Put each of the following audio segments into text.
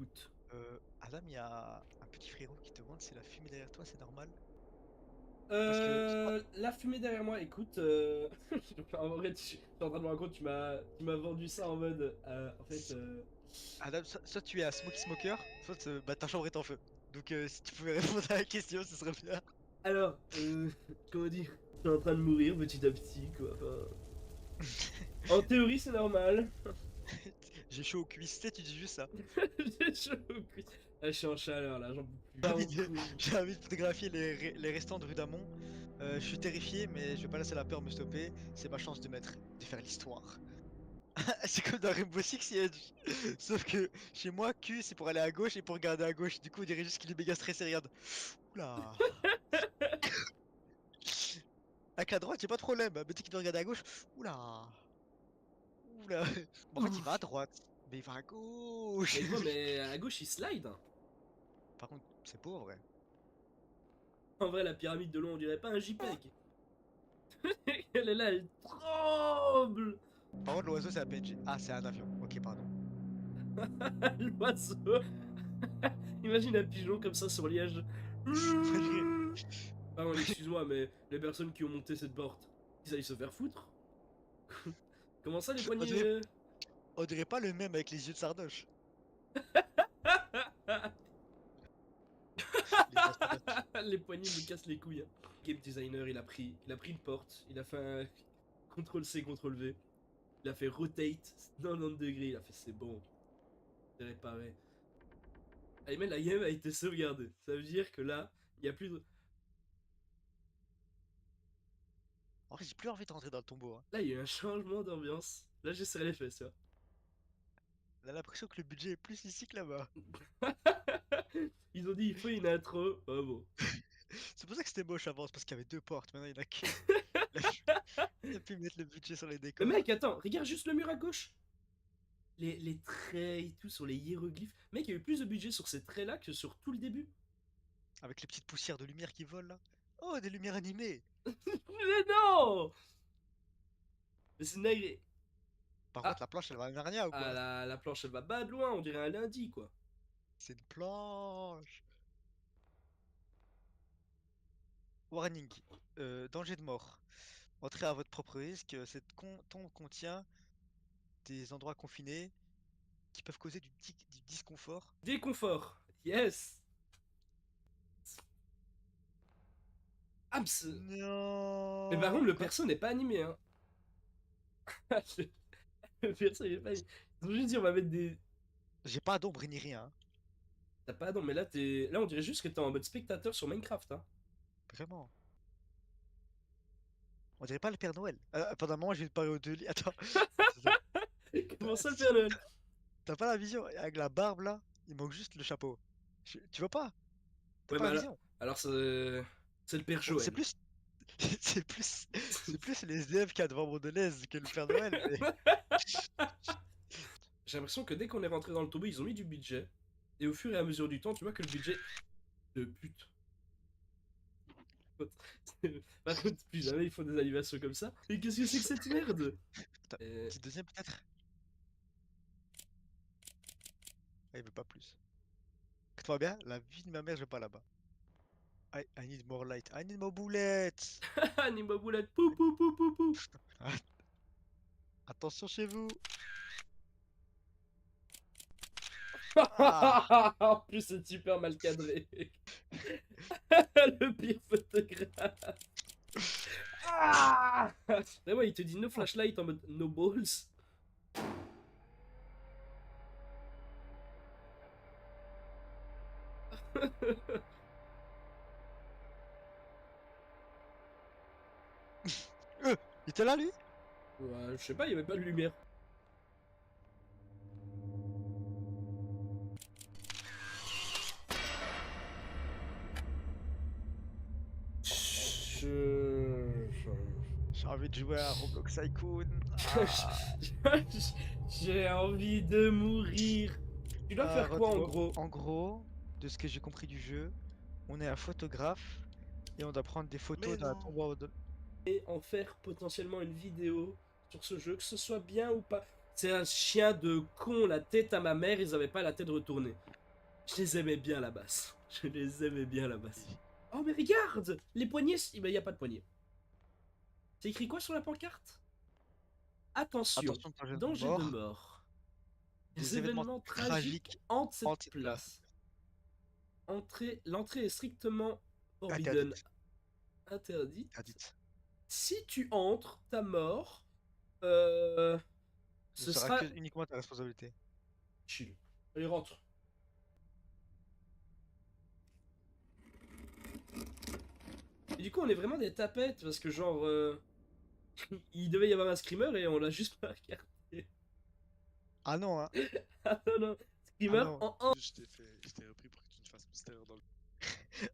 t'écoute. Adam, il y a un petit frérot qui te demande si la fumée derrière toi, c'est normal? Parce que La fumée derrière moi, écoute, en vrai, tu je suis en train de me rendre compte, tu m'as vendu ça en mode, Adam, soit tu es un smoky smoker, soit bah, ta chambre est en feu. Donc si tu pouvais répondre à la question, ce serait bien. alors, comment dire? Je suis en train de mourir petit à petit, quoi, enfin, en théorie, c'est normal. J'ai chaud au cuisse, tu sais, tu dis juste ça. J'ai chaud au cul. Là, je suis en chaleur, là, j'en peux plus. J'ai Pas envie au de, cou. j'ai envie de photographier les restants de rue d'Amont. Je suis terrifié, mais je vais pas laisser la peur me stopper. C'est ma chance de faire l'histoire. C'est comme dans Rainbow Six Siege. Sauf que chez moi, Q, c'est pour aller à gauche et pour regarder à gauche. Du coup, on dirait juste qu'il est méga stressé, regarde. Oula. Avec la droite, j'ai pas de problème. Mais dès qu'il doit regarder à gauche, oula. Oula. Bon, en fait, il va à Ouf. droite. Mais il va à gauche. Mais je vois, mais à gauche, il slide, hein. Par contre, c'est beau en vrai. En vrai, la pyramide de l'eau, on dirait pas un JPEG. Elle est là, elle tremble. Par contre, l'oiseau, c'est un PNG. Ah, c'est un avion. Ok, pardon. L'oiseau. Imagine un pigeon comme ça sur Liège. Pardon, excuse-moi, mais les personnes qui ont monté cette porte, ils allaient se faire foutre. Comment ça, les On poignées dirait, on dirait pas le même avec les yeux de Sardoche. Les Sardoche. Les poignées me cassent les couilles, hein. Game designer, il a pris une porte, il a fait un CTRL-C, CTRL-V, il a fait rotate 90 degrés, il a fait c'est bon, c'est réparé. Ah, mais la game a été sauvegardée. Ça veut dire que là, il n'y a plus de... En vrai, j'ai plus envie de rentrer dans le tombeau, hein. Là, il y a eu un changement d'ambiance. Là, j'ai serré les fesses, tu vois. On a l'impression que le budget est plus ici que là-bas. Ils ont dit, il faut une intro. Ah bon. C'est pour ça que c'était moche avant, c'est parce qu'il y avait deux portes. Maintenant, il y en a qu'une. Il a pu, il a pu mettre le budget sur les Mais décors. mec, attends, regarde juste le mur à gauche. Les traits et tout sur les hiéroglyphes. Mec, il y a eu plus de budget sur ces traits-là que sur tout le début. Avec les petites poussières de lumière qui volent là. Oh, des lumières animées! Mais non. Mais c'est naïf. Par contre, Ah, la planche, elle va à Narnia ou ah quoi? la planche, elle va bas de loin. On dirait un lundi, quoi. C'est une planche! Warning. Danger de mort. Entrez à votre propre risque. Cette tombe contient des endroits confinés qui peuvent causer du disconfort. Déconfort. Yes. Abs. Mais par contre, Non! le Quoi? perso n'est pas animé, hein. Le perso, il est pas animé. Ils ont juste dit, on va mettre des... J'ai pas d'ombre ni rien, hein. T'as pas... Non, mais là, t'es... Là, on dirait juste que t'es en mode spectateur sur Minecraft, hein. Vraiment. On dirait pas le Père Noël. Pendant un moment, je vais te parler au deux lits. Attends. Comment ça, le Père Noël? T'as pas la vision? Avec la barbe là, il manque juste le chapeau. Tu vois pas? T'as Ouais, pas mais la alors... vision? Alors, c'est le Père Bon, c'est Joël. plus. C'est plus les SDF qui a devant mon Deleuze que le Père Noël, mais. J'ai l'impression que dès qu'on est rentré dans le tombeau, ils ont mis du budget. Et au fur et à mesure du temps, tu vois que le budget... De pute. Par contre, plus jamais ils font des animations comme ça. Mais qu'est-ce que c'est que cette merde? Attends, Euh, petit deuxième peut-être? Ah, il veut pas plus. Écoute-moi bien, la vie de ma mère, je vais pas là-bas. I need more light. I need more bullets! Anima boulette, pou pou pou pou pou. Ah, attention chez vous! Ah! En plus, c'est super mal cadré. Le pire photographe. Ah. Mais ouais, il te dit no flashlight en mode no balls. Il était là lui? Ouais, je sais pas, il y avait pas de lumière. Je... J'ai envie de jouer à Roblox Tycoon. Ah! J'ai envie de mourir. Tu dois faire quoi en Redis-moi. gros? En gros, de ce que j'ai compris du jeu, on est un photographe et on doit prendre des Mais photos dans la non. tombe. Et en faire potentiellement une vidéo sur ce jeu, que ce soit bien ou pas. C'est un chien de con, la tête à ma mère, ils avaient pas la tête retournée. Je les aimais bien la basse. Je les aimais bien la basse. Oh mais regarde, les poignées, il y a pas de poignées. C'est écrit quoi sur la pancarte? Attention, Attention, danger de mort. des Les événements événements tragiques tragiques hantent cette hantent cette place. place. L'entrée est strictement forbidden, Interdite. interdite. Interdite. Si tu entres, ta mort, euh, Ne ce sera sera que uniquement ta responsabilité. chill. Allez, rentre. Et du coup, on est vraiment des tapettes parce que, genre, il devait y avoir un screamer et on l'a juste pas regardé. Ah non, hein. Ah non, non. Ah Screamer non. en 1. Je t'ai repris pour que tu me fasses mystère dans le.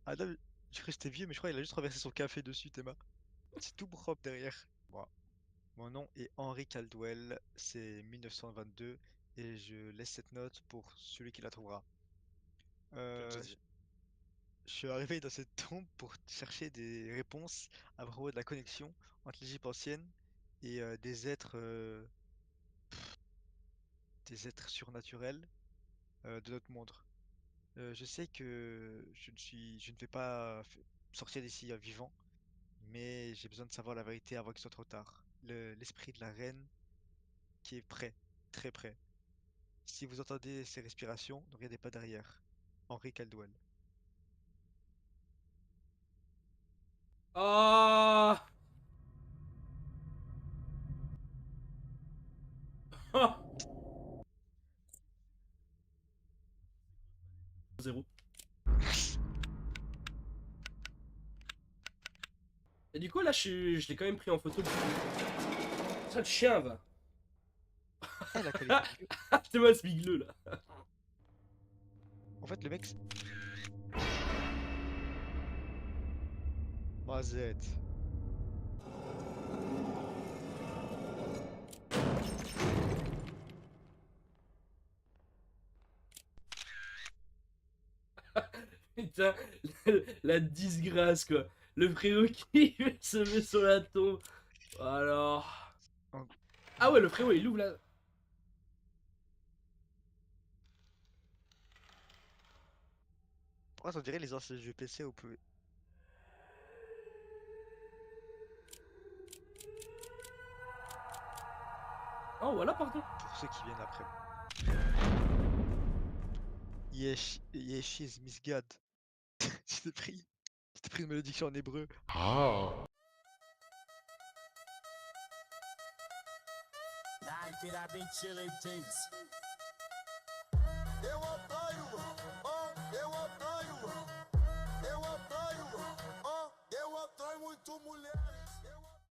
Ah non, mais je crois que c'était vieux, mais je crois qu'il a juste renversé son café dessus, Théma. C'est tout propre derrière. Moi. Mon nom est Henry Caldwell, c'est 1922, et je laisse cette note pour celui qui la trouvera. Comme t'as Euh, dit. je suis arrivé dans cette tombe pour chercher des réponses à propos de la connexion entre l'Égypte ancienne et des êtres surnaturels de notre monde. Je sais que je ne vais pas sortir d'ici vivant, mais j'ai besoin de savoir la vérité avant qu'il soit trop tard. L'esprit de la reine qui est prêt, très prêt. Si vous entendez ses respirations, ne regardez pas derrière. Henry Caldwell. Ah. 0. Et du coup, là, je l'ai quand même pris en photo. Ça, le chien va. Ah, la qualité de jeu. C'est moi ce bigleux là. En fait, le mec. Mazette. Putain, la disgrâce quoi. Le frérot qui se met sur la tombe. Alors. En- Ah ouais, le frérot il ouvre la. Pourquoi on dirait les anciens jeux PC où peut. Oh voilà, pardon. Pour ceux qui viennent après. Yeshiz Misgad. Je t'ai pris une malédiction en hébreu. Night that I've been chilling things. They won't